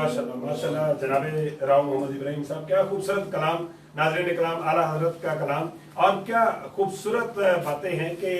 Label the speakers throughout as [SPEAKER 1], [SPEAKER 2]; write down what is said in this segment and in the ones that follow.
[SPEAKER 1] माशाल्लाह माशाल्लाह जनाबे राव मोहम्मद इब्राहिम साहब, क्या खूबसूरत कलाम, नाज़रीन कलाम, आला हजरत का कलाम, और क्या खूबसूरत बातें हैं कि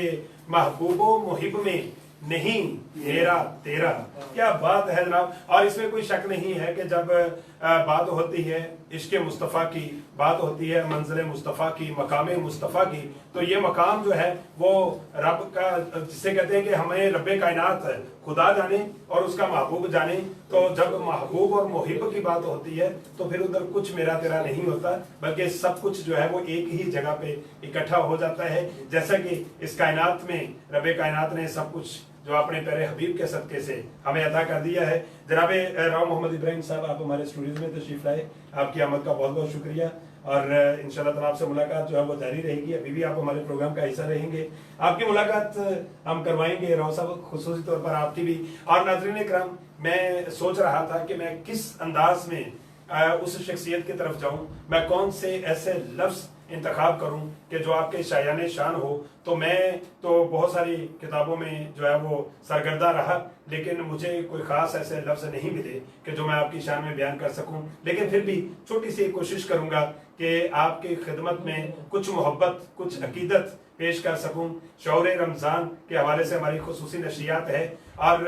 [SPEAKER 1] महबूबो मुहिब में नहीं मेरा तेरा, क्या बात है जनाब। और इसमें कोई शक नहीं है कि जब बात होती है इश्क़ मुस्तफ़ा की, बात होती है मंज़िल मुस्तफ़ा की, मकाम मुस्तफ़ा की, तो ये मकाम जो है वो रब का, जिसे कहते हैं कि हमें रब्बे कायनात खुदा जाने और उसका महबूब जाने। तो जब महबूब और मुहिब की बात होती है तो फिर उधर कुछ मेरा तेरा नहीं होता, बल्कि सब कुछ जो है वो एक ही जगह पे इकट्ठा हो जाता है। जैसा कि इस कायनात में रब्बे कायनात ने सब कुछ जो अपने प्यारे हबीब के सदके से हमें अता कर दिया है। जनाबे राव मोहम्मद इब्राहिम साहब, आप हमारे स्टूडियोज में तशरीफ लाए, आपकी आमद का बहुत बहुत शुक्रिया। और इंशाल्लाह ताला आपसे मुलाकात जो है वो जारी रहेगी, अभी भी आप हमारे प्रोग्राम का हिस्सा रहेंगे। आपकी मुलाकात हम करवाएंगे राव साहब, खुसूसी तौर पर आपकी भी। और नाज़रीन इकराम, मैं सोच रहा था कि मैं किस अंदाज में उस शख्सियत की तरफ जाऊं, मैं कौन से ऐसे लफ्ज़ इंतखाब करूं कि जो आपके शायाने शान हो। तो मैं तो बहुत सारी किताबों में जो है वो सरगर्दा रहा, लेकिन मुझे कोई ख़ास ऐसे लफ्ज़ नहीं मिले कि जो मैं आपकी शान में बयान कर सकूं। लेकिन फिर भी छोटी सी कोशिश करूंगा कि आपकी खिदमत में कुछ मोहब्बत, कुछ अकीदत पेश कर सकूं। शौर रमज़ान के हवाले से हमारी खुसूसी नशरियात है, और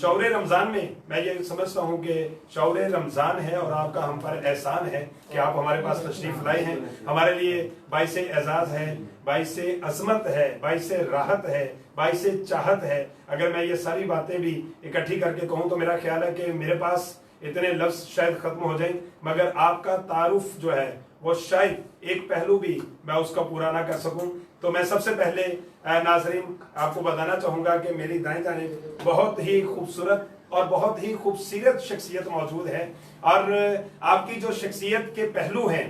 [SPEAKER 1] शौर रमज़ान में मैं ये समझता हूँ कि शौर रमज़ान है और आपका हम पर एहसान है कि आप हमारे पास तशरीफ़ लाए हैं। हमारे लिए बाइस एजाज़ है, बाइस अज़मत है, बाइस राहत है, बाइस चाहत है। अगर मैं ये सारी बातें भी इकट्ठी करके कहूँ तो मेरा ख्याल है कि मेरे पास इतने लफ्ज़ शायद ख़त्म हो जाए, मगर आपका तारुफ जो है वो शायद एक पहलू भी मैं उसका पूरा ना कर सकूं। तो मैं सबसे पहले नाज़रीन आपको बताना चाहूँगा कि मेरी दाएं जानिब बहुत ही खूबसूरत और बहुत ही खूबसूरत शख्सियत मौजूद है। और आपकी जो शख्सियत के पहलू हैं,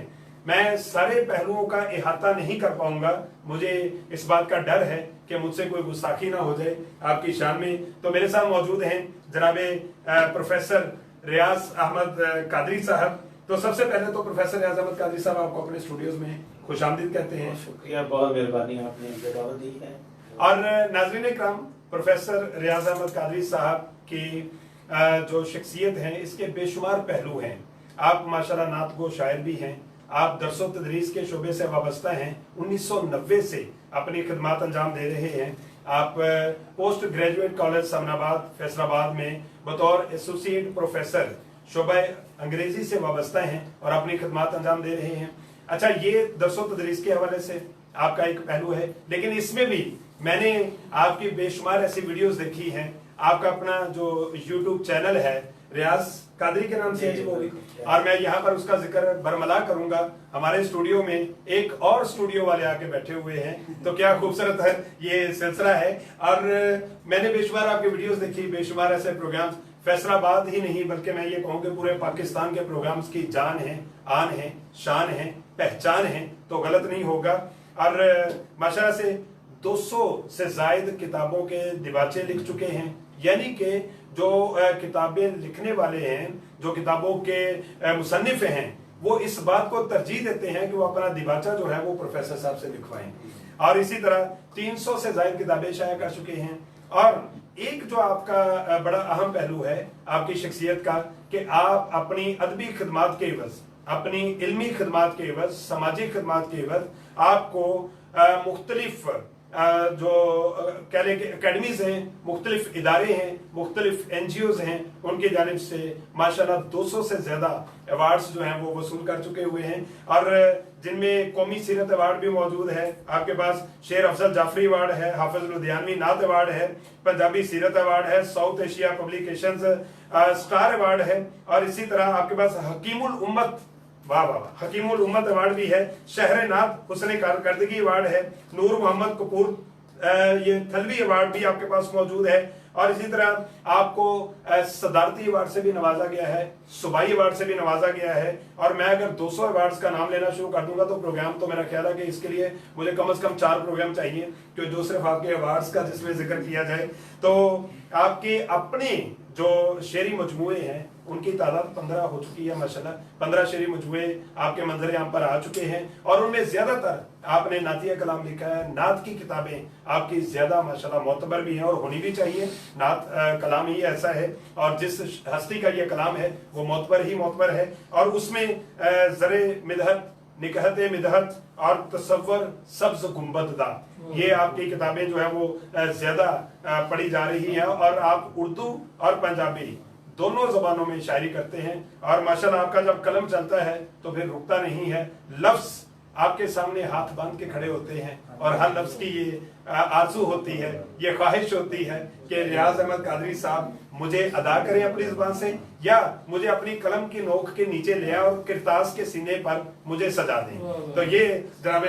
[SPEAKER 1] मैं सारे पहलुओं का इहाता नहीं कर पाऊंगा, मुझे इस बात का डर है कि मुझसे कोई गुस्ताखी ना हो जाए आपकी शान में। तो मेरे साथ मौजूद हैं जनाबे प्रोफेसर रियाज अहमद कादरी साहब। तो सबसे पहले तो प्रोफेसर रियाज अहमद कादरी साहब, आपको अपने स्टूडियोज में खुशामदीद कहते हैं।
[SPEAKER 2] शुक्रिया, बहुत मेहरबानी, आपने मुझे दावत दी है।
[SPEAKER 1] और नाज़रीन इकराम, प्रोफेसर रियाज अहमद कादरी साहब की जो शख्सियत है इसके बेशुमार पहलू हैं। आप माशाल्लाह नात गो शायर भी हैं, आप दरसो तदरीस के शोबे से वाबस्ता हैं, 1990 से अपनी खिदमत अंजाम दे रहे हैं। आप post graduate college Samanabad Faisalabad में बतौर एसोसिएट प्रोफेसर शोबा अंग्रेजी से वाबस्ता हैं और अपनी खिदमत अंजाम दे रहे हैं। अच्छा, ये दरसो तदरीस के हवाले से आपका एक पहलू है, लेकिन इसमें भी मैंने आपकी बेशुमार ऐसी वीडियोस देखी हैं। आपका अपना जो यूट्यूब चैनल है रियाज कादरी के नाम से है वो भी, और मैं यहाँ पर उसका जिक्र बरमला करूंगा। हमारे स्टूडियो में एक और स्टूडियो वाले आके बैठे हुए हैं, तो क्या खूबसूरत है ये सिलसिला है। और मैंने बेशुमार आपकी वीडियोस देखी, बेशुमार ऐसे प्रोग्राम्स, फैसलाबाद ही नहीं बल्कि मैं ये कहूँ कि पूरे पाकिस्तान के प्रोग्राम्स की जान है, आन है, शान है, पहचान है, तो गलत नहीं होगा। और माशाल्लाह से 200 से जायद किताबों के दिबाचे लिख चुके हैं, यानी कि जो किताबें लिखने वाले हैं, जो किताबों के मुसन्निफ हैं, वो इस बात को तरजीह देते हैं कि वो अपना दिबाचा जो है वो प्रोफेसर साहब से लिखवाएं। और इसी तरह 300 से ज्यादा किताबें शाया कर चुके हैं। और एक जो आपका बड़ा अहम पहलू है आपकी शख्सियत का, कि आप अपनी अदबी खिदमात के एवज, अपनी इल्मी खिदमात के एवज, समाजी खिदमात के एवज आपको मुख्तलिफ जो कह लें कि अकेडमीज हैं, मुख्तलिफ इदारे हैं, मुख्तलिफ NGOs हैं, उनकी जानिब से माशाल्लाह 200 से ज्यादा अवार्ड्स जो हैं वो वसूल कर चुके हुए हैं। और जिनमें कौमी सीरत अवार्ड भी मौजूद है, आपके पास शेर अफजल जाफरी अवार्ड है, हाफिज लुधियानवी नात अवार्ड है, पंजाबी सीरत अवार्ड है, south Asia publications star award है, और इसी तरह आपके पास हकीमुल उम्मत, वाह वाह वाह, हकीमुल उम्मत अवार्ड भी है, शहर नात हुस्न कारकर्दगी अवार्ड है, नूर मोहम्मद कपूर ये थलवी अवार्ड भी आपके पास मौजूद है। और इसी तरह आपको सदारती अवार्ड से भी नवाजा गया है, सूबाई अवार्ड से भी नवाजा गया है। और मैं अगर 200 अवार्ड्स का नाम लेना शुरू कर दूंगा तो प्रोग्राम तो मेरा ख्याल है कि इसके लिए मुझे कम से कम 4 प्रोग्राम चाहिए, कि जो सिर्फ आपके अवार्ड्स का जिसमें जिक्र किया जाए। तो आपके अपने जो शेरी मजमूए हैं, उनकी तादाद 15 हो चुकी है माशाल्लाह। 15 शेरी मजमुए आपके मंजर यहाँ पर आ चुके हैं और उनमें ज्यादातर आपने नातिया कलाम लिखा है। नात की किताबें आपकी ज्यादा माशाल्लाह मोतबर भी हैं और होनी भी चाहिए। नात कलाम ही ऐसा है और जिस हस्ती का ये कलाम है वो मोतबर ही मोतबर है और उसमें जरे मिदहत, निकहत मिदहत और तसव्वुर सब्ज गुंबददा, ये आपकी किताबें जो है वो ज्यादा पढ़ी जा रही हैं और आप उर्दू और पंजाबी दोनों जबानों में शायरी करते हैं और माशाल्लाह आपका जब कलम चलता है तो फिर रुकता नहीं है। लफ्ज आपके सामने हाथ बांध के खड़े होते हैं और हर लफ्ज की ये आरज़ू होती है, ये ख्वाहिश होती है कि रियाज अहमद कादरी साहब मुझे अदा करें अपनी जुबान से या मुझे अपनी कलम की नोक के नीचे ले आए और किरतास के सीने पर मुझे सजा दें। तो ये जनाब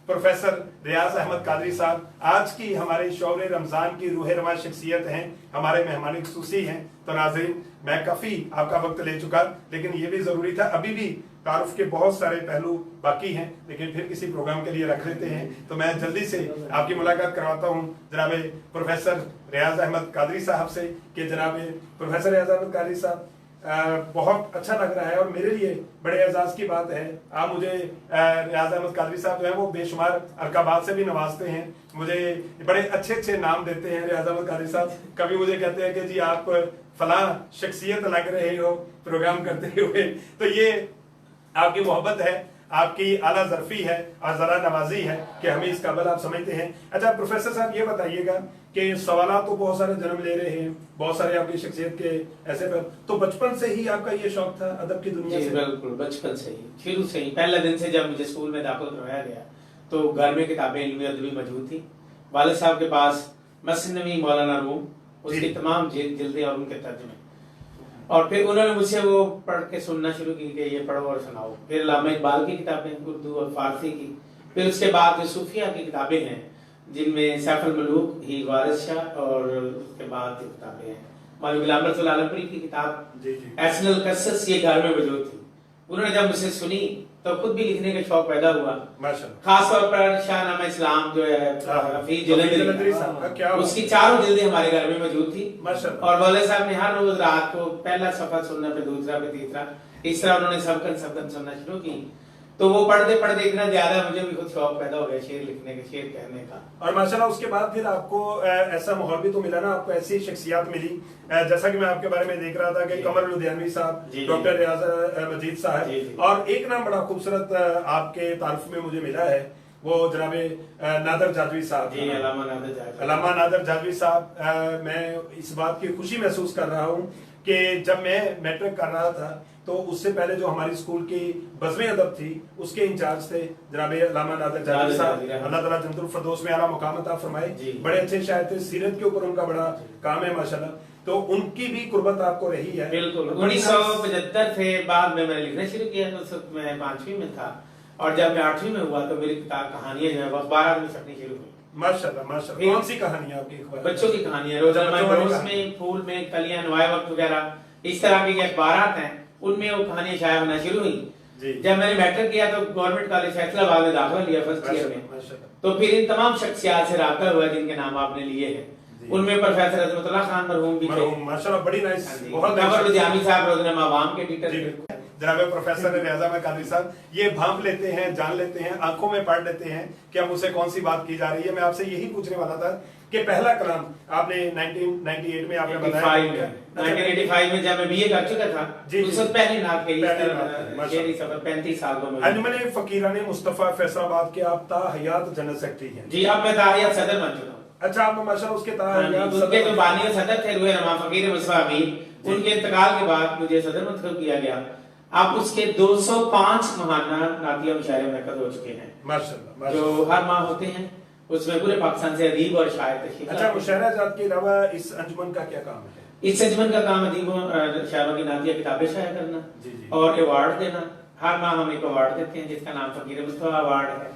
[SPEAKER 1] प्रोफेसर रियाज अहमद कादरी साहब आज की हमारे शौर रमजान की रूह रवा शख्सियत हैं, हमारे मेहमान खुसूसी हैं। तो नाज़रीन, मैं काफी आपका वक्त ले चुका, लेकिन ये भी जरूरी था, अभी भी तारुफ के बहुत सारे पहलू बाकी हैं, लेकिन फिर किसी प्रोग्राम के लिए रख लेते हैं। तो मैं जल्दी से आपकी मुलाकात करवाता हूँ जनाब प्रोफेसर रियाज अहमद कादरी साहब से कि जनाब प्रोफेसर रियाज अहमद कादरी साहब बहुत अच्छा लग रहा है और मेरे लिए बड़े एजाज की बात है, आप मुझे रियाज अहमद कादरी साहब जो है वो बेशुमार अरकाबात से भी नवाजते हैं, मुझे बड़े अच्छे अच्छे नाम देते हैं रियाज अहमद कादरी साहब। कभी मुझे कहते हैं कि जी आप फलां शख्सियत लग रहे हो प्रोग्राम करते हुए। तो ये आपकी मोहब्बत है, आपकी आला ज़र्फी है और जरा नवाजी है कि हमें इस काबिल आप समझते हैं। अच्छा प्रोफेसर साहब, ये बताइएगा कि सवालात तो बहुत सारे जन्म ले रहे हैं, बहुत सारे आपकी शख्सियत के ऐसे पर, तो बचपन से ही आपका ये शौक था अदब की दुनिया से?
[SPEAKER 2] बिल्कुल, बचपन से ही, शुरू से ही, पहले दिन से जब मुझे स्कूल में दाखिल करवाया गया तो घर में किताबें इल्मी अदबी मौजूद थी। वालिद साहब के पास मसनवी मौलाना रूम, उसकी तमाम जिल्दें और उनके तर्जुमे, और फिर उन्होंने मुझसे वो पढ़ के सुनना शुरू की कि ये पढ़ो और सुनाओ। फिर अल्लामा इकबाल की किताबें उर्दू और फारसी की, फिर उसके बाद जो सूफिया की किताबें हैं जिनमें सैफुल मलूक, हीर वारिस शाह, और उसके बाद जो किताबें हैं मौलवी गुलाम रसूल आलमपुरी की किताब एसनल कसस, ये घर में मौजूद थी। उन्होंने जब मुझसे सुनी तो खुद भी लिखने का शौक पैदा हुआ। खास तौर पर शाहनामा इस्लाम जो है हफीज जलंधरी साहब, उसकी चारों जिल्दें हमारे घर में मौजूद थी और वाले साहब ने हर रोज रात को पहला सफा सुनना, फिर दूसरा, फिर तीसरा, इस तरह उन्होंने सबकन सुनना शुरू की। तो वो पढ़ते पढ़ते इतना ज्यादा मुझे भी खुद शौक पैदा हो गया शेर लिखने का, शेर कहने का। और
[SPEAKER 1] माशाल्लाह उसके बाद फिर आपको ऐसा माहौल भी तो मिला ना, आपको ऐसी शख्सियत मिली, जैसा कि मैं आपके बारे में देख रहा था कि कमर लुधियानवी साहब, डॉक्टर रियाज मजीद साहब, और एक नाम बड़ा खूबसूरत आपके तारुफ में मुझे मिला है, वो जनाबे नादर जादवी साहब, अल्लामा नादर जादवी साहब। मैं इस बात की खुशी महसूस कर रहा हूँ कि जब मैं मैट्रिक कर रहा था तो उससे पहले जो हमारी स्कूल की बज़्म अदब थी उसके इंचार्ज थे जनाबे अल्लामा नादर जादवी साहब, अल्लाह ताला जन्नतुल फिरदौस में आला मुकाम अता फरमाए। बड़े अच्छे शायर थे, सीरत के ऊपर उनका बड़ा काम है माशाल्लाह, तो उनकी भी कुर्बत आपको रही है।
[SPEAKER 2] बिल्कुल, 1975 थे, बाद में मैंने लिखना शुरू किया, उस वक्त मैं 5वीं में था, और जब मैं 8वीं में हुआ तो मेरी कहानियां जो है अखबार में छपनी शुरू हुई।
[SPEAKER 1] माशाल्लाह माशाल्लाह। कौन सी कहानियां आपकी?
[SPEAKER 2] बच्चों की कहानियां, रोज़नामा में फूल में कलियां, नुआए वक्त वगैरह, इस तरह के अखबारात हैं, उनमें वो कहानियां शाया होना शुरू हुई। जब मैंने मैट्रिक किया तो गवर्नमेंट कॉलेज फैसलाबाद में दाखिला लिया फर्स्ट ईयर में, तो फिर इन तमाम शख्सियात से राब्ता हुआ जिनके नाम आपने लिए हैं। उनमें प्रोफेसर अजमतुल्लाह खान मरहूम भी थे,
[SPEAKER 1] माशाल्लाह, बड़ी नाइस, बहुत
[SPEAKER 2] कमर लुधियानवी साहब रोज़नामा अवाम के एडिटर।
[SPEAKER 1] जनाब प्रोफेसर रियाज अहमद कादरी साहब, ये भांप लेते हैं, जान लेते हैं, आंखों में पढ़ लेते हैं कि अब मुझसे कौन सी बात की जा रही है। मैं आपसे यही पूछने वाला था कि पहला कलाम आपने 1998 में आपने बताया,
[SPEAKER 2] 1985 में जब मैं बीए कर चुका था, उससे पहले नात के शेरी सफर 35 साल को
[SPEAKER 1] अंजुमन फकीराने मुस्तफा फैसलाबाद के आप ताहयात जनरल सेक्रेटरी हैं।
[SPEAKER 2] जी, अब मैं ताहयात सदर बन चुका हूं।
[SPEAKER 1] अच्छा, आप माशाल्लाह उसके ताहयात
[SPEAKER 2] उनके जो बानी सदर थे रूह रवा फकीर मुस्तफा अमीर, उनके इंतकाल के बाद मुझे सदर मुंतखब किया गया। आप उसके 205 महाना नातिया मुशायरे मुनक्कद हो चुके हैं माशाल्लाह, जो हर माह होते हैं, उसमें पूरे पाकिस्तान से अदीब और शायर तशरीफ।
[SPEAKER 1] अच्छा, मुशायरा जात के अलावा इस अंजुमन का क्या काम है?
[SPEAKER 2] इस अंजुमन का काम अदीबों शायरों की नातिया किताबें शाया करना और अवार्ड देना। हर माह हम एक अवार्ड देते हैं जिसका नाम फकीर मुस्तफा अवार्ड है,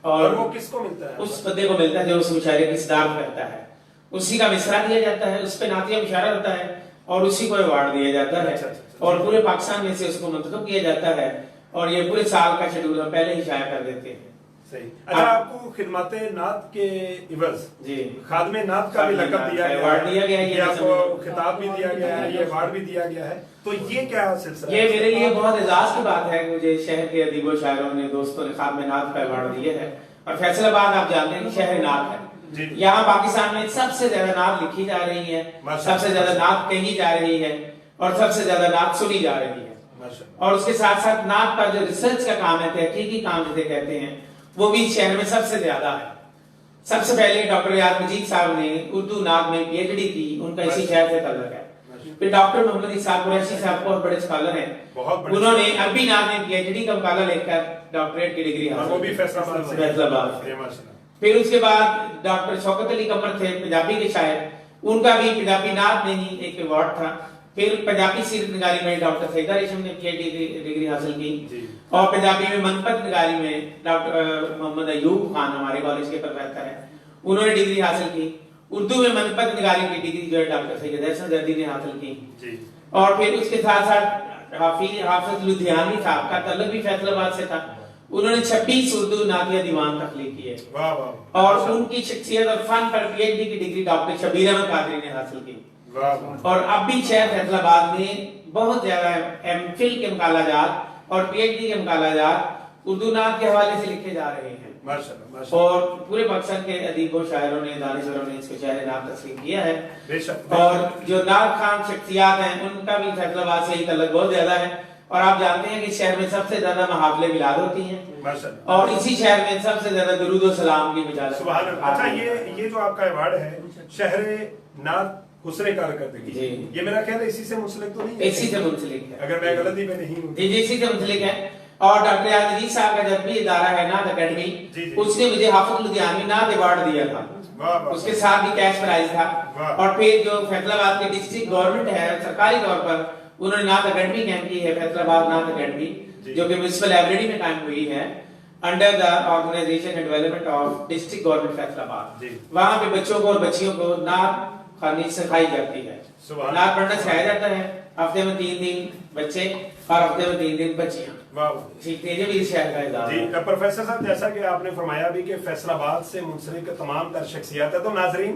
[SPEAKER 2] और वो किसको मिलता है? उस बंदे को मिलता है जो उस मुशायरे की सदारत करता है, उसी का मिसरा दिया जाता है, उस पर नातिया मुशायरा होता है और उसी को अवार्ड दिया जाता है, और पूरे पाकिस्तान में से उसको मुंतखब किया जाता है, और ये पूरे साल का शेड्यूल हम पहले ही शाया कर देते हैं।
[SPEAKER 1] सही। अच्छा, आपको खिदमत नात के इवज
[SPEAKER 2] जी
[SPEAKER 1] खादमे नात का भी लकब दिया गया
[SPEAKER 2] अवार्ड दिया गया है,
[SPEAKER 1] ये आपको खिताब भी दिया गया है, ये अवार्ड भी दिया गया है, तो ये क्या सिलसिला
[SPEAKER 2] ये मेरे लिए बहुत एजाज की बात है। मुझे शहर के अदीबो शायरों ने, दोस्तों ने खादमे नात का अवार्ड दिया है। और फैसलाबाद आप जानते हैं कि शहर नात है। यहाँ पाकिस्तान में सबसे ज्यादा नात लिखी जा रही है, सबसे ज्यादा नात कही जा रही है और सबसे ज्यादा नात सुनी जा रही है। और उसके साथ साथ नात पर जो रिसर्च का काम है, तहकीकी काम जिसे कहते हैं, वो भी शहर में सबसे ज्यादा है। सबसे पहले डॉक्टर याद मजीद साहब ने उर्दू नात में पीएचडी की, उनका इसी शहर से ताल्लुक है। फिर डॉक्टर मोहम्मद इसाक कुरैशी साहब बहुत बड़े स्कॉलर हैं, उन्होंने अरबी नात में पीएचडी का मकाला लेकर डॉक्टरेट की डिग्री हासिल,
[SPEAKER 1] वो भी फैसलाबाद से।
[SPEAKER 2] फिर उसके बाद डॉक्टर शौकत अली कमर थे, पंजाबी के शायर, उनका भी पंजाबी नात में ही एक अवार्ड था। फिर पंजाबी सीरत निगारी में डॉक्टर सईदा रेशम ने पीएचडी डिग्री हासिल की और पंजाबी में मनपत निगारी में डॉक्टर मोहम्मद अयूब खान हमारे कॉलेज के प्रोफेसर हैं, उन्होंने डिग्री हासिल की। उर्दू में मनपत निगारी की डिग्री जो है डॉक्टर सैयद हसन जर्दी ने हासिल की। और फिर उसके साथ साथ हाफिज लुधियानवी साहब का ताल्लुक भी फैसलाबाद से था, उन्होंने 26 उर्दू नातिया दीवान तख्लीक किए।
[SPEAKER 1] वाह वाह।
[SPEAKER 2] और उनकी शख्सियत और फन पर पीएचडी की डिग्री डॉक्टर शबीर अहमद कादरी ने हासिल की। और अब भी शहर फैसलाबाद में बहुत ज्यादा एमफिल के मकालाजात और पीएचडी के मकालाजात उर्दू नात के हवाले से लिखे जा रहे हैं।
[SPEAKER 1] माशाअल्लाह।
[SPEAKER 2] और पूरे पाकिस्तान के अदीबों शायरों ने, दानिशवरों ने इसको शहर नाम तस्लीम किया है।
[SPEAKER 1] बेशक।
[SPEAKER 2] और जो नात खान शख्सियात हैं, उनका भी फैसलाबाद से ही ताल्लुक बहुत ज्यादा है। और आप जानते हैं कि शहर में सबसे ज्यादा महाफिलें मिलाद होती हैं और इसी शहर में सबसे ज्यादा दुरूद और सलाम की मिजाज।
[SPEAKER 1] सुभान अल्लाह। अच्छा, ये जो आपका अवार्ड है शहर नात हुस्ने कारकर्दगी, ये मेरा ख्याल है इसी से मुंसलिक तो नहीं है?
[SPEAKER 2] इसी से मुंसलिक है,
[SPEAKER 1] अगर मैं गलती में नहीं हूँ।
[SPEAKER 2] जी इसी से मुंसलिक है। और डॉक्टर याद मजीद साहब का जब भी इदारा है नात अकेडमी, उसने मुझे हाफिज लुधियानवी नात अवार्ड दिया था, उसके साथ भी कैश प्राइज था। और फिर जो फैसलाबाद की डिस्ट्रिक्ट गवर्नमेंट है, सरकारी तौर पर उन्होंने नात अकेडमी कायम की है, फैसलाबाद नात अकेडमी, जो कि म्युनिसिपल लाइब्रेरी में कायम हुई है under the organisation and development of district government Faisalabad. वहां पे बच्चों को और बच्चियों को नात खानी सिखाई जाती है, नात पढ़ना सिखाया जाता है। हफ्ते में 3 दिन बच्चे और हफ्ते में 3 दिन बच्चियां सीखते हैं। भी शहर का इदारा
[SPEAKER 1] जी। प्रोफेसर साहब, जैसा कि आपने फरमाया भी कि फैसलाबाद से मुंसलिक तमाम तर शख्सियत है, तो नाजरीन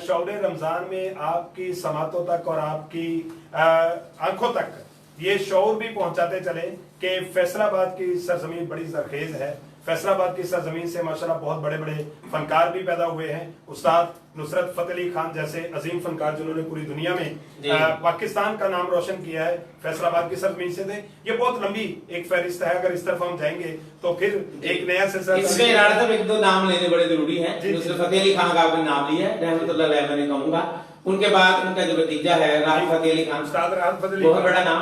[SPEAKER 1] शौरे रमजान में आपकी समातों तक और आपकी आंखों तक ये शौर भी पहुंचाते चले कि फैसलाबाद की सरजमीन बड़ी जरखेज है। फैसलाबाद की सरजमीन से माशाल्लाह बहुत बड़े बड़े फनकार भी पैदा हुए हैं। उस्ताद नुसरत फतेह अली खान जैसे अजीम फनकार जिन्होंने पूरी दुनिया में पाकिस्तान का नाम रोशन किया है, फैसलाबाद की सरजमीन से थे। ये बहुत लंबी एक फहरिस्त है, अगर इस तरफ हम जाएंगे तो फिर एक नया सिलसिला।
[SPEAKER 2] इसमें एक दो नाम लेने बड़े जरूरी है। नुसरत फतेह अली खान का आपने नाम लिया है, रहमतुल्लाह अलैह, मैंने कहूंगा। उनके बाद उनका जो भतीजा है राहत फतेह अली खान, बहुत बड़ा नाम,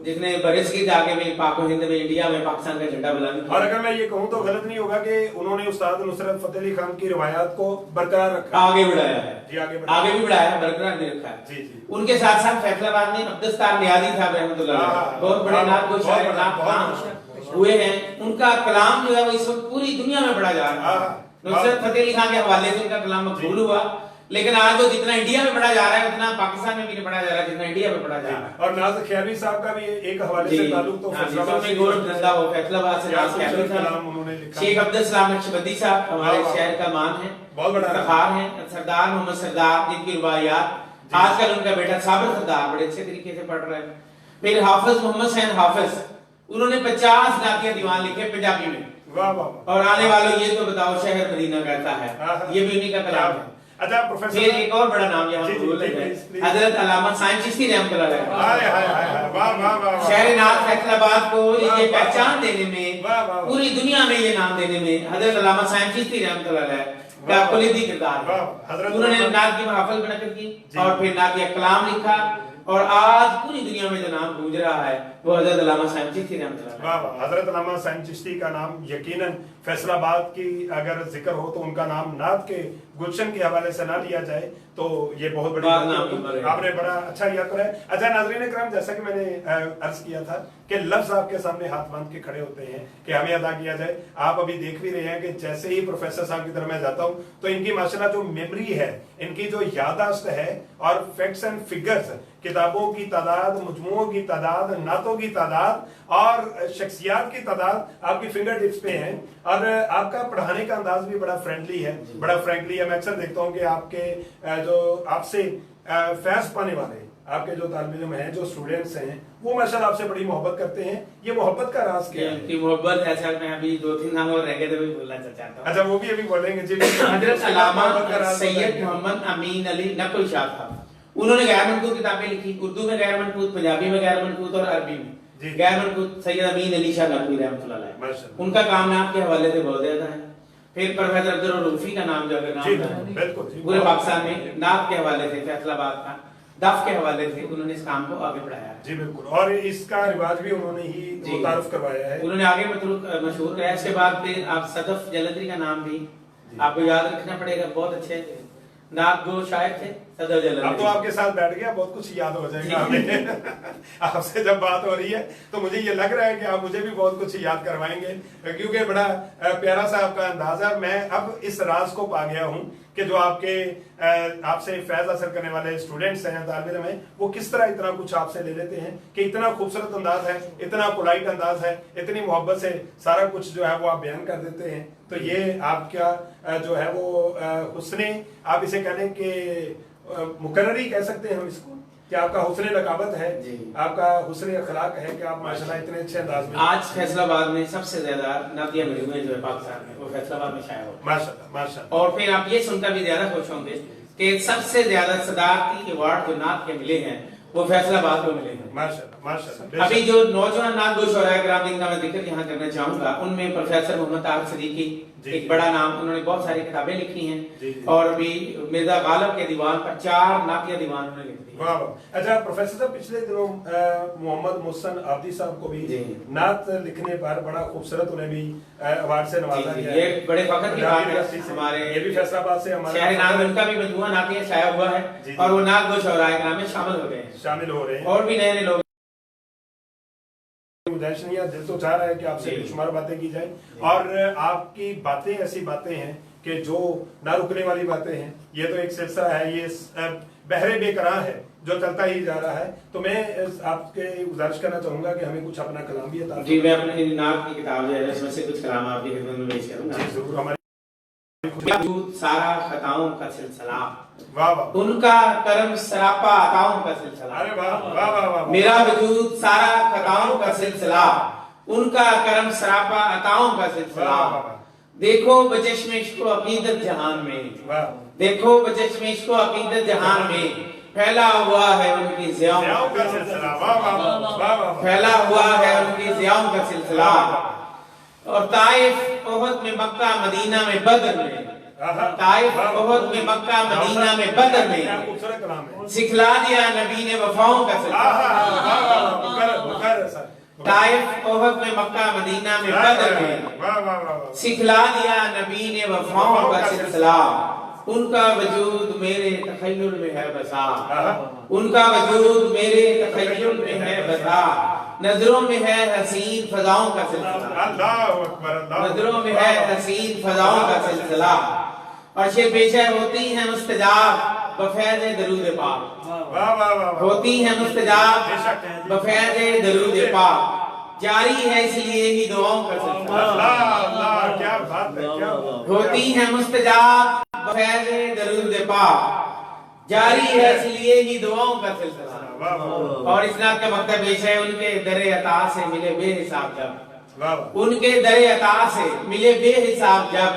[SPEAKER 2] जिसने बरसगीर आके में पाक हिंद में, इंडिया में पाकिस्तान का झंडा बुलंद किया।
[SPEAKER 1] और अगर मैं ये कहूं तो गलत नहीं होगा कि उन्होंने उस्ताद नुसरत फतेह अली खान की रिवायात को बरकरार रखा,
[SPEAKER 2] आगे बढ़ाया है
[SPEAKER 1] जी,
[SPEAKER 2] आगे भी बढ़ाया है, बरकरार भी रखा है जी। उनके साथ साथ फैसलाबाद में अब्दुस्तार नियाज़ी साहब रहमतुल्लाह, बहुत बड़े नात को शायर नात हुए हैं। उनका कलाम जो है वो इस वक्त पूरी दुनिया में पढ़ा जा रहा है। नुसरत फतेह अली खान के हवाले से उनका कलाम मकबूल हुआ, लेकिन आज वो जितना इंडिया में पढ़ा जा रहा है उतना पाकिस्तान में भी नहीं पढ़ा जा रहा है जितना इंडिया में पढ़ा जा रहा है।
[SPEAKER 1] और नाज खैरवी साहब का भी एक हवाले से ताल्लुक तो
[SPEAKER 2] फैसलाबाद से गोरखधंधा हो, फैसलाबाद से नाज खैरवी साहब, शेख अब्दुल सलाम नक्शबंदी साहब हमारे शहर का मान है, बहुत बड़ा इफ्तिखार है। सरदार मोहम्मद सरदार, जिनकी रुबाइयात आजकल उनका बेटा साबिर सरदार बड़े अच्छे तरीके से पढ़ रहा है। फिर हाफिज मोहम्मद सैन हाफिज, उन्होंने 50 नातिया दीवान लिखे पंजाबी में।
[SPEAKER 1] वाह वाह।
[SPEAKER 2] और आने वालों ये तो बताओ शहर मदीना कहता है, ये भी उन्हीं का कलाम है।
[SPEAKER 1] अच्छा प्रोफेसर,
[SPEAKER 2] फिर एक और बड़ा नाम यहाँ बोल रहे हैं, हजरत अल्लामा साइंस चिश्ती रहमतुल्लाह अलैह। शहर नात फैसलाबाद को ये पहचान देने में, पूरी दुनिया में ये नाम देने में हजरत अल्लामा साइंस चिश्ती रहमतुल्लाह अलैह का कुलीदी किरदार है। उन्होंने नात की महफिल बनकर की और फिर नात का कलाम लिखा और आज पूरी दुनिया में जो नाम गूंज रहा है वो हजरत अल्लामा साइंस चिश्ती रहमतुल्लाह अलैह।
[SPEAKER 1] हजरत अल्लामा साइंस चिश्ती का नाम यकीनन फैसलाबाद की अगर जिक्र हो तो उनका नाम नात के गुलशन के हवाले से ना लिया जाए तो ये बहुत बड़ी
[SPEAKER 2] बात
[SPEAKER 1] बात
[SPEAKER 2] ना
[SPEAKER 1] है।
[SPEAKER 2] होगी।
[SPEAKER 1] आपने बड़ा अच्छा याद कराया। अच्छा नाज़रीन इकराम, जैसा कि मैंने अर्ज किया था कि लफ्ज आपके सामने हाथ बांध के खड़े होते हैं कि हमें अदा किया जाए। आप अभी देख भी रहे हैं कि जैसे ही प्रोफेसर साहब की तरफ मैं जाता हूं तो इनकी माशाल्लाह जो मेमोरी है, इनकी जो याददाश्त है और फैक्ट्स एंड फिगर्स, किताबों की तादाद, मजमुओं की तादाद, नातों की तादाद और शख्सियात की तादाद आपकी फिंगर टिप्स पे है। और आपका पढ़ाने का अंदाज भी बड़ा फ्रेंडली है, बड़ा फ्रैंकली है। मैं अक्सर देखता हूँ कि आपके जो आपसे फैज पाने वाले आपके जो तालिब इल्म हैं, जो स्टूडेंट्स हैं, वो माशाल्लाह आपसे बड़ी मोहब्बत करते हैं। ये मोहब्बत का राज क्या है?
[SPEAKER 2] उनकी मोहब्बत ऐसा, मैं अभी 2-3 साल और रह गए तो भी बोलना चाहता हूँ।
[SPEAKER 1] अच्छा, वो भी अभी बोलेंगे जी।
[SPEAKER 2] हजरत अल्लामा
[SPEAKER 1] मोहब्बत का राज
[SPEAKER 2] सैयद
[SPEAKER 1] बताइए।
[SPEAKER 2] मोहम्मद अमीन अली नकुल शाह साहब, उन्होंने गैर मनकूत किताबें लिखी, उर्दू में गैर मनकूत, पंजाबी में गैर मनकूत और अरबी
[SPEAKER 1] जी।
[SPEAKER 2] में गैर मनकूत। सैयद अमीन अली शाह नकवी रहमतुल्लाह अलैह,
[SPEAKER 1] माशाल्लाह।
[SPEAKER 2] उनका काम है आपके हवाले से बहुत ज्यादा है। फिर प्रोफेसर अब्दुल रूफी का नाम जो अगर
[SPEAKER 1] जी,
[SPEAKER 2] नाम है
[SPEAKER 1] बिल्कुल जी।
[SPEAKER 2] पूरे पाकिस्तान में नात के हवाले से, फैसलाबाद का दफ के हवाले से उन्होंने इस काम को आगे बढ़ाया
[SPEAKER 1] जी बिल्कुल, और इसका रिवाज भी उन्होंने ही
[SPEAKER 2] जी।
[SPEAKER 1] मुतारफ करवाया है।
[SPEAKER 2] उन्होंने आगे मशहूर कराया। इसके बाद फिर आप सदफ जलंधरी का नाम भी आपको याद रखना पड़ेगा, बहुत अच्छे नात गो शायर थे सदफ
[SPEAKER 1] अब तो
[SPEAKER 2] जलंधरी।
[SPEAKER 1] आपके साथ बैठ गया, बहुत कुछ याद हो जाएगा हमें। आपसे जब बात हो रही है तो मुझे ये लग रहा है कि आप मुझे भी बहुत कुछ याद करवाएंगे, क्योंकि बड़ा प्यारा सा आपका अंदाजा है। मैं अब इस राज को पा गया हूँ कि जो आपके आपसे फैज हासिल करने वाले स्टूडेंट्स हैं, तालिब इल्म हैं, वो किस तरह इतना कुछ आपसे ले लेते हैं कि इतना खूबसूरत अंदाज है, इतना पोलाइट अंदाज है, इतनी मोहब्बत से सारा कुछ जो है वो आप बयान कर देते हैं। तो ये आपका जो है वो हुस्ने, आप इसे कह लें कि मुकर्ररी कह सकते हैं हम इसको, कि आपका हुस्ने रकाबत है, आपका हुस्ने अखलाक है कि आप माशाल्लाह इतने अच्छे अंदाज में।
[SPEAKER 2] आज फैसलाबाद में सबसे ज्यादा नातिया मजमूए जो है पाकिस्तान में, वो फैसलाबाद में शाया हो।
[SPEAKER 1] माशाल्लाह माशाल्लाह।
[SPEAKER 2] और फिर आप ये सुनकर भी ज्यादा खुश होंगे कि सबसे ज्यादा सदारती अवार्ड जो नात के मिले हैं वो फैसलाबाद को मिले हैं।
[SPEAKER 1] माशाल्लाह माशाल्लाह।
[SPEAKER 2] अभी जो नौजवान नात गो शोराए कराम जिनका मैं जिक्र यहाँ करना चाहूंगा, उनमें प्रोफेसर मोहम्मद तारिक सदीकी एक बड़ा नाम, उन्होंने बहुत सारी किताबें लिखी हैं। और अभी मिर्जा गालिब के दीवान पर 4 नातिया दीवान उन्होंने लिख दिए।
[SPEAKER 1] वाह वाह। अच्छा प्रोफेसर साहब, पिछले दिनों मोहम्मद मुहसन आबदी साहब को भी नात लिखने पर बड़ा खूबसूरत उन्हें भी अवार्ड से नवाजा गया।
[SPEAKER 2] ये बड़े फख्र की बात है हमारे,
[SPEAKER 1] ये भी फैसलाबाद से हमारे
[SPEAKER 2] शहर नाम उनका भी मजमुआ नातिया शाया हुआ है और वो नात गो शोराए कराम में शामिल हो गए हैं,
[SPEAKER 1] शामिल हो रहे हैं।
[SPEAKER 2] और भी नए नए लोग।
[SPEAKER 1] दिल तो चाह रहा है कि आपसे बेशुमार बातें की जाए, और आपकी बातें ऐसी बातें हैं कि जो ना रुकने वाली बातें हैं। ये तो एक सिलसिला है, ये बहरे बेकरां है जो चलता ही जा रहा है। तो मैं आपके गुजारिश करना चाहूंगा कि हमें कुछ अपना कलाम भी अता।
[SPEAKER 2] जी, मैं अपनी नात की किताब जो है उसमें से कुछ कलाम आपकी खिदमत में पेश करूंगा।
[SPEAKER 1] जी जरूर। हमारी
[SPEAKER 2] वजूद सारा खताओं का सिलसिला,
[SPEAKER 1] वाह वाह,
[SPEAKER 2] उनका करम सरापा अताओं का सिलसिला।
[SPEAKER 1] अरे वाह वाह वाह वाह।
[SPEAKER 2] मेरा वजूद सारा खताओं का सिलसिला, उनका करम सरापा अताओं का सिलसिला। देखो बचश्मे इश्क अकीदत जहान में, देखो बचश्मे इश्क अकीदत जहान में, फैला हुआ है उनकी ज़ियाओं
[SPEAKER 1] का सिलसिला। वाह वाह वाह वाह।
[SPEAKER 2] फैला हुआ है उनकी ज़ियाओं का सिलसिला। और ताइफ, ओहद में, मक्का, मदीना में, बदर में, ताइफ, ओहद में, मक्का, मदीना में, बदर में सिखला दिया नबी ने वफाओं का सिलसिला। ताइफ, ओहद में, मक्का, मदीना में, बदर में सिखला दिया नबी ने वफाओं का सिलसिला। उनका वजूद मेरे तखय्युल में है बसा, उनका वजूद मेरे तखय्युल में है बसा। नजरों में है हसीन फजाओं का सिलसिला, नजरों में है हसीन फजाओं का सिलसिला। और ये पेशा होती है मुस्तजाब बफैज़ दरूद पाक, होती है मुस्तजाब बफैज़ दरूद पाक। जारी है इसलिए ही दुआओं का सिलसिला,
[SPEAKER 1] क्या बात है, क्या
[SPEAKER 2] होती है मुस्तजाब बफैज़ दरूद पाक। जारी है इसलिए ही दुआओं का सिलसिला। और इस्लाम का मतलब पेश है, उनके दरे अता से मिले बेहिसाब जब, उनके दरे अता से मिले बेहिसाब जब,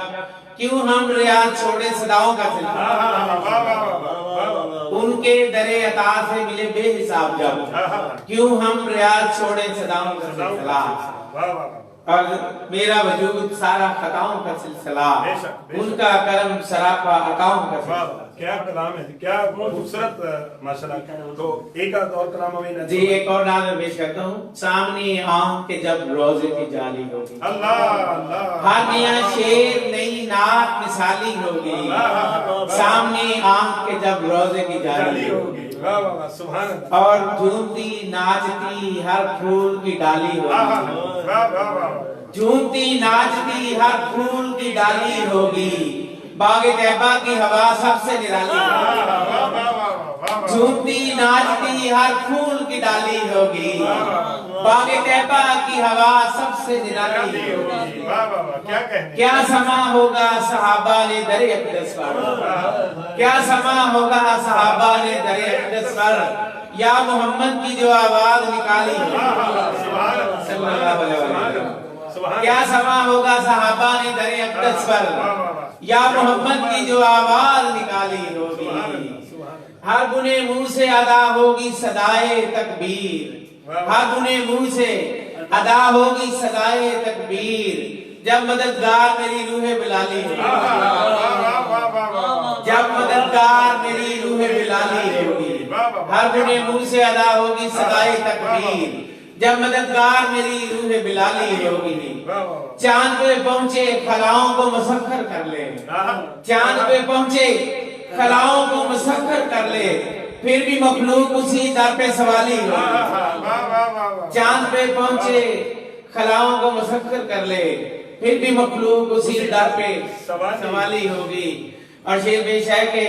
[SPEAKER 2] क्यों हम रियाज छोड़े सदाओं का सिलसिला। उनके दरे अता से मिले बेहिसाब जब, क्यों हम रियाज छोड़े सदाओं का सिलसिला। और मेरा वजूद सारा खताओं का सिलसिला, उनका करम सरापा अताओं का सिलसिला।
[SPEAKER 1] क्या कलाम है, क्या खूबसूरत माशाल्लाह। तो एक और कलाम हमें
[SPEAKER 2] जी एक और नाम मैं पेश करता हूँ। सामने आंख के जब रोजे की जाली होगी,
[SPEAKER 1] अल्लाह अल्लाह,
[SPEAKER 2] हर नया शेर नई नात मिसाली होगी। सामने आंख के जब रोजे की जाली होगी,
[SPEAKER 1] वाह वाह वाह, सुभान अल्लाह।
[SPEAKER 2] और झूमती नाचती हर फूल की डाली होगी,
[SPEAKER 1] वाह वाह वाह,
[SPEAKER 2] झूमती नाचती हर फूल की डाली होगी। बागे तैयबा की हवा सबसे निराली होगी, झूमती नाचती हर फूल की डाली होगी। बागे तैयबा की हवा सबसे निराली होगी।
[SPEAKER 1] क्या कहने,
[SPEAKER 2] क्या समा होगा सहाबा ने दरे अक़दस पर, क्या समा होगा सहाबा ने दरे अक़दस पर, या मोहम्मद की जो आवाज निकाली सल्लल्लाहु अलैहि वसल्लम। क्या समा होगा सहाबा ने दरे अक़दस पर, या मोहम्मद की जो आवाज निकाली होगी। हर गुने मुंह से अदा होगी सदाए तकबीर, हर गुने मुंह से अदा होगी सदाए तकबीर, जब मददगार मेरी रूहे बिलाली होगी, जब मददगार मेरी रूहे बिलाली होगी। हर गुने मुंह से अदा होगी सदाए तकबीर, जब मददगार मेरी रूहे बिलाली होगी। चांद पे पहुंचे खलाओं को मुसख्खर कर ले, चांद पे पहुंचे खलाओं को मुसख्खर कर ले, फिर भी मखलूक उसी दर पे सवाली होगी। चांद पे पहुंचे खलाओं को मुसख्खर कर ले, फिर भी मखलूक उसी दर पे सवाली होगी। और शेर पेश है कि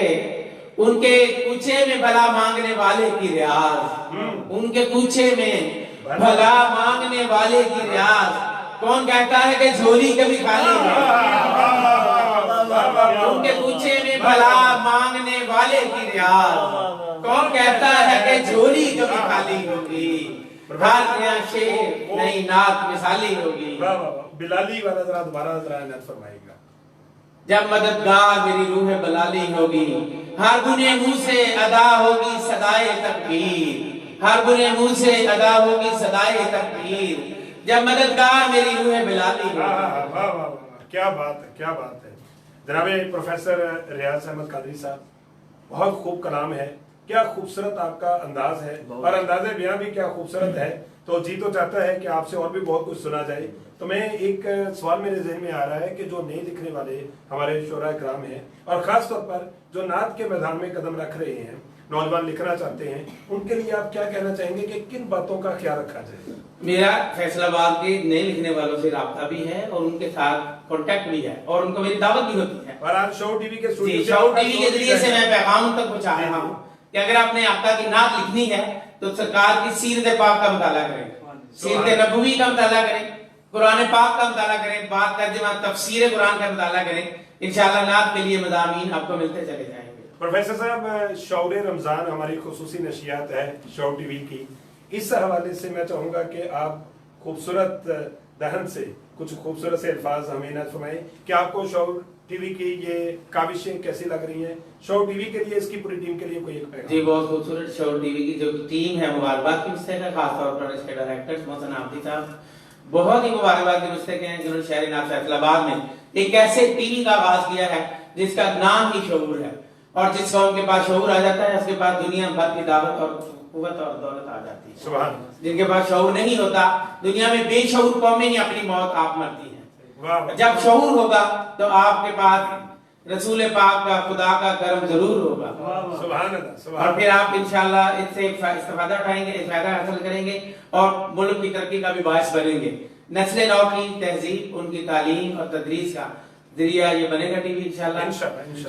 [SPEAKER 2] उनके कूचे में भला मांगने वाले की रियाज, उनके कूचे में भला मांगने वाले की रियाज, कौन कहता है कि झोली कभी खाली है। उनके कूचे में भला मांगने वाले की रियाज, कौन कहता है कि झोली कभी खाली होगी। हर नया शेर नई नात मिसाली होगी।
[SPEAKER 1] बिलाली वाला जरा दोबारा जरा नत फरमाएगा।
[SPEAKER 2] जब मददगार मेरी रूह बलाली होगी, हर गुने मुंह से अदा होगी सदाए तकबीर, हर गुने मुंह से अदा होगी सदाए तकबीर, जब मददगार मेरी रूह बिलाली होगी।
[SPEAKER 1] वाह वाह, क्या बात है, क्या बात है। जनाबे प्रोफेसर रियाज अहमद कादरी साहब, बहुत खूब कलाम है, क्या खूबसूरत आपका अंदाज है, और अंदाज़े बयां भी क्या खूबसूरत है। तो जी तो चाहता है कि आपसे और भी बहुत कुछ सुना जाए। तो मैं एक सवाल मेरे जहन में आ रहा है कि जो नए लिखने वाले हमारे शोरा कराम हैं, और खास तौर पर जो नात के मैदान में कदम रख रहे हैं, नौजवान लिखना चाहते हैं, उनके लिए आप क्या कहना चाहेंगे कि किन बातों का ख्याल रखा जाए।
[SPEAKER 2] मेरा फैसलाबाद के नए लिखने वालों से राब्ता भी है और उनके साथ कांटेक्ट भी है, और उनको मेरी दावत भी होती है।
[SPEAKER 1] और आज शो टीवी के
[SPEAKER 2] शो टीवी के जरिए से मैं पैगाम तक पहुंचा रहा हूँ कि अगर आपने आका की नात लिखनी है तो सरकार की सीरत पाक का मुताला करें, सीरत नबवी का मुताला करें, कुरान पाक का मुताला करें, बात तर्जुमा तफसीर कुरान का मुताला करें। इंशाअल्लाह नात के लिए मज़ामीन आपको मिलते चले जाएंगे।
[SPEAKER 1] प्रोफेसर साहब, शौर रमजान हमारी खुसूसी नशियात है शो टीवी की, इस हवाले से मैं चाहूंगा कि आप खूबसूरत दहन से कुछ खूबसूरत से अल्फाज हमें न फरमाएं कि आपको शो टीवी की ये काविशें कैसी लग रही हैं। शो टीवी के लिए, इसकी पूरी टीम के लिए कोई एक पैगाम।
[SPEAKER 2] जी बहुत खूबसूरत शो टीवी की जो टीम है, मुबारकबाद की मुस्तक है, खासतौर पर इसके डायरेक्टर मोहसिन आबदी साहब बहुत ही मुबारकबाद की मुस्तक हैं, जिन्होंने शहर नात फैसलाबाद में एक ऐसे टीवी का आगाज किया है जिसका नाम ही शऊर है, और जिस कौम के पास शऊर आ जाता है उसके पास दुनिया भर की दावत और कुव्वत और दौलत आ जाती है।
[SPEAKER 1] सुभान।
[SPEAKER 2] जिनके पास शऊर नहीं होता, दुनिया में बेशऊर कौमें ही अपनी मौत आप मरती हैं। जब शऊर होगा तो आपके पास रसूल पाक का, खुदा का करम जरूर होगा।
[SPEAKER 1] सुभान अल्लाह।
[SPEAKER 2] और फिर आप इंशाल्लाह इससे इस्तेफादा उठाएंगे, फायदा हासिल करेंगे और मुल्क की तरक्की का भी बायस बनेंगे। नस्ल नौ की तहजीब, उनकी तालीम और तदरीस का जरिया ये बनेगा टीवी इंशाल्लाह।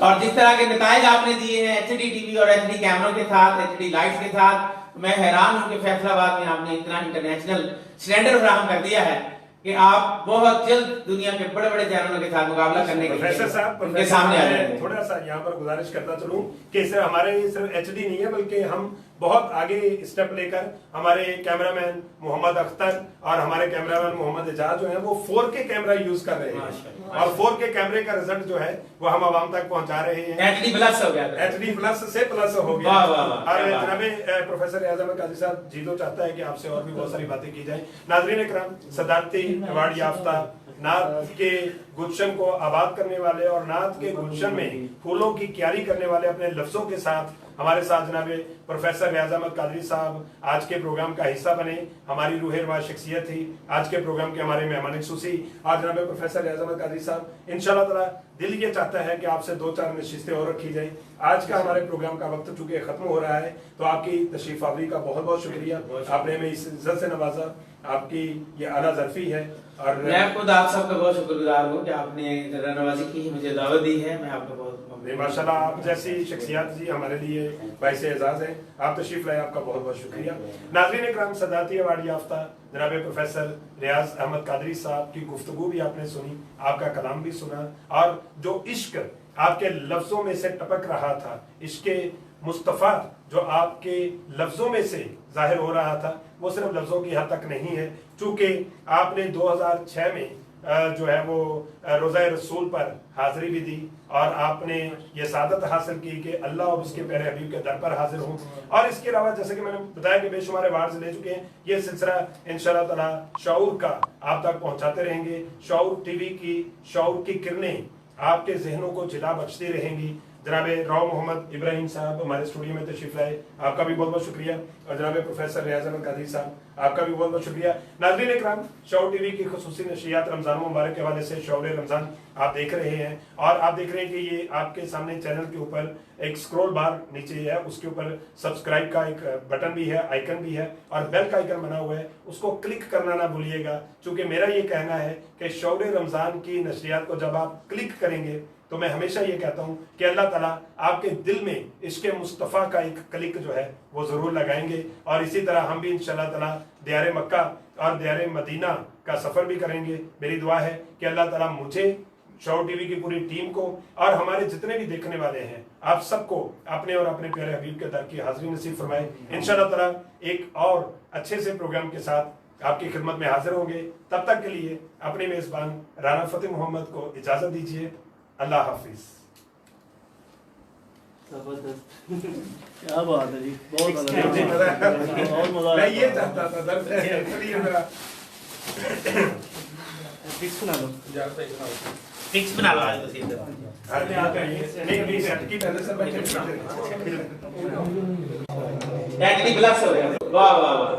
[SPEAKER 2] और जिस तरह के नताइज आपने दिए हैं एचडी टीवी और एचडी कैमरों के साथ, एचडी लाइट्स के साथ, मैं हैरान हूं कि फैसलाबाद में आपने इतना इंटरनेशनल स्टैंडर्ड फराहम कर दिया है कि आप बहुत जल्द दुनिया के बड़े बड़े चैनलों के साथ मुकाबला करने के
[SPEAKER 1] प्रोफेसर साहब
[SPEAKER 2] उनके सामने आ जाएंगे।
[SPEAKER 1] थोड़ा सा यहाँ पर गुजारिश करता चलूं कि हमारे सिर्फ एचडी नहीं है, बल्कि हम बहुत आगे स्टेप लेकर हमारे कैमरामैन मोहम्मद अख्तर और हमारे कैमरामैन मोहम्मद एजाज जो है वो 4K कैमरा यूज कर रहे हैं और 4K कैमरे का रिजल्ट जो है वो हम आवाम तक पहुंचा रहे हैं।
[SPEAKER 2] HD प्लस हो गया,
[SPEAKER 1] HD प्लस से प्लस हो गया।
[SPEAKER 2] वाह, वाह, वाह,
[SPEAKER 1] और
[SPEAKER 2] क्या बात।
[SPEAKER 1] जनाब प्रोफेसर रियाज अहमद कादरी साहब जीतो चाहता है कि आपसे और भी बहुत सारी बातें की जाए। नाज़रीन इकराम, सदारती अवार्ड याफ्ता नात के गुलशन को आबाद करने वाले और नात के गुलशन में फूलों की क्यारी करने वाले अपने लफ्जों के साथ हमारे साथ जनाब प्रोफेसर रियाज अहमद कादरी साहब आज के प्रोग्राम का हिस्सा बने। हमारी रूह रवा शख्सियत थी आज के प्रोग्राम के हमारे मेहमान खुसूसी। आज जनाब प्रोफेसर रियाज अहमद कादरी साहब इंशाल्लाह ताला दिल ये चाहता है कि आपसे 2-4 नशिस्तें और रखी जाए। आज का हमारे प्रोग्राम का वक्त चूंकि खत्म हो रहा है तो आपकी तशरीफ आवरी का बहुत बहुत शुक्रिया। आपने हमें इस इज्जत से नवाजा, आपकी ये आला ज़र्फी है। और
[SPEAKER 2] मैं खुद आप सबका बहुत शुक्रगुजार हूँ कि आपने नवाजी की, मुझे दावत दी है। मैं आपका बहुत
[SPEAKER 1] माशाल्लाह, आप जैसी शख्सियत जी हमारे लिए बाइस एजाज है। आप तशरीफ लाए, आपका बहुत बहुत शुक्रिया। नाज़रीन इकराम, सदारती अवार्ड याफ्ता जनाब प्रोफेसर रियाज अहमद कादरी साहब की गुफ्तगू भी आपने सुनी, आपका कलाम भी सुना और जो इश्क आपके लफ्जों में से टपक रहा था, इश्के मुस्तफ़ा जो आपके लफ्जों में से जाहिर हो रहा था, वो सिर्फ लफ्जों की हद तक नहीं है। चूंकि आपने 2006 में जो है वो रोज़ा रसूल पर हाजिरी भी दी और आपने ये सादत हासिल की कि अल्लाह और उसके प्यारे हबीब के दर पर हाजिर हूँ। और इसके अलावा जैसे कि मैंने बताया कि बेशुमार अवार्ड्स ले चुके हैं। ये सिलसिला इंशाअल्लाह ताला शऊर का आप तक पहुंचाते रहेंगे। शऊर टीवी की शऊर की किरणें आपके जहनों को जिला बख्शती रहेंगी। जनाब राव मोहम्मद इब्राहिम साहब हमारे स्टूडियो में तशरीफ लाए, आपका भी बहुत बहुत शुक्रिया। और जनाब प्रोफेसर रियाज अहमद कादरी साहब, आपका भी बहुत बहुत शुक्रिया। नाज़रीन इकराम, शऊर टीवी की खुसूसी नशियात रमजान मुबारक के हवाले से शऊर रमजान आप देख रहे हैं और आप देख रहे हैं कि ये आपके सामने चैनल के ऊपर एक स्क्रॉल बार नीचे है, उसके ऊपर सब्सक्राइब का एक बटन भी है, आइकन भी है और बेल का आइकन बना हुआ है, उसको क्लिक करना ना भूलिएगा। क्योंकि मेरा ये कहना है कि शऊर रमजान की नशियात को जब आप क्लिक करेंगे तो मैं हमेशा ये कहता हूं कि अल्लाह ताला आपके दिल में इश्क़े मुस्तफ़ा का एक क्लिक जो है वो जरूर लगाएंगे। और इसी तरह हम भी इंशाअल्लाह ताला दियारे मक्का और दियारे मदीना का सफर भी करेंगे। मेरी दुआ है कि अल्लाह ताला मुझे, शऊर टीवी की पूरी टीम को और हमारे जितने भी देखने वाले हैं आप सबको अपने और अपने प्यारे हबीब के दर की हाजिरी नसीब फरमाए। इंशाअल्लाह ताला एक और अच्छे से प्रोग्राम के साथ आपकी खिदमत में हाजिर होंगे। तब तक के लिए अपने मेजबान राना फतेह मोहम्मद को इजाजत दीजिए। अल्लाह हाफिज।
[SPEAKER 3] क्या बात है जी, बहुत मजा
[SPEAKER 1] मैं ये चाहता था दर्द इसलिए मेरा
[SPEAKER 3] फिक्स बना लो।
[SPEAKER 2] फिक्स बना लो आज तो
[SPEAKER 1] नहीं सेट की पहले से बैठे
[SPEAKER 2] HD प्लस हो गया। वाह वाह वाह।